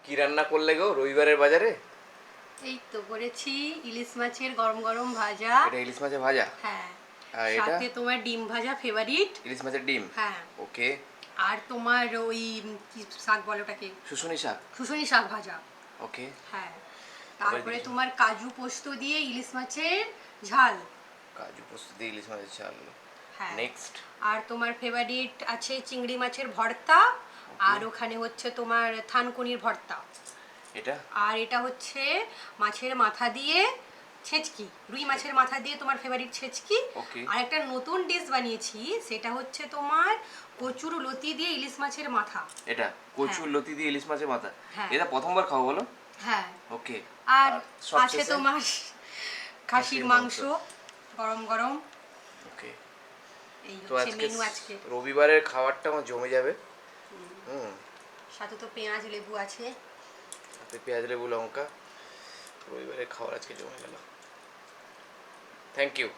কি রান্না করলে গো রবিবারের বাজারে? এই তো করেছি ইলিশ মাছের গরম গরম ভাজা। এটা ইলিশ মাছের ভাজা। হ্যাঁ, আর এটা সাথে তোমার ডিম ভাজা ফেভারিট। ইলিশ মাছের ডিম। হ্যাঁ, ওকে। আর তোমার ওই কি শাক বলে ওটাকে, শুশুনি শাক। শুশুনি শাক ভাজা। ওকে। হ্যাঁ, আবার তারপরে কিছু? তোমার কাজু পোস্ত দিয়ে ইলিশ মাছের ঝাল। কাজু পোস্ত দিয়ে ইলিশ মাছের ঝাল। হ্যাঁ, নেক্সট। আর তোমার ফেভারিট আছে চিংড়ি মাছের ভর্তা। ওকে। আর ওখানে হচ্ছে তোমার থানকুনির ভর্তা। এটা আর এটা হচ্ছে মাছের মাথা দিয়ে ছেচকি, রুই মাছের মাথা দিয়ে তোমার ফেভারিট ছেচকি। ওকে। আর একটা নতুন ডিশ বানিয়েছি, সেটা হচ্ছে তোমার কচুর লতি দিয়ে ইলিশ মাছের মাথা। এটা কচুর লতি দিয়ে ইলিশ মাছের মাথা। হ্যাঁ। এটা প্রথমবার খাবো বলো? হ্যাঁ, ওকে। আর আছে সবশেষে তোমার খাসির মাংস গরম গরম। ওকে। এই তো হচ্ছে আজকে মেনু আজকে। রবিবারের খাবারটা আমার জমে যাবে। হুম। সাথে তো পেঁয়াজ লেবু আছে। তাতে পেঁয়াজ লেবু লঙ্কা। রবিবারের খাবার আজকে জমে গেল। Thank you.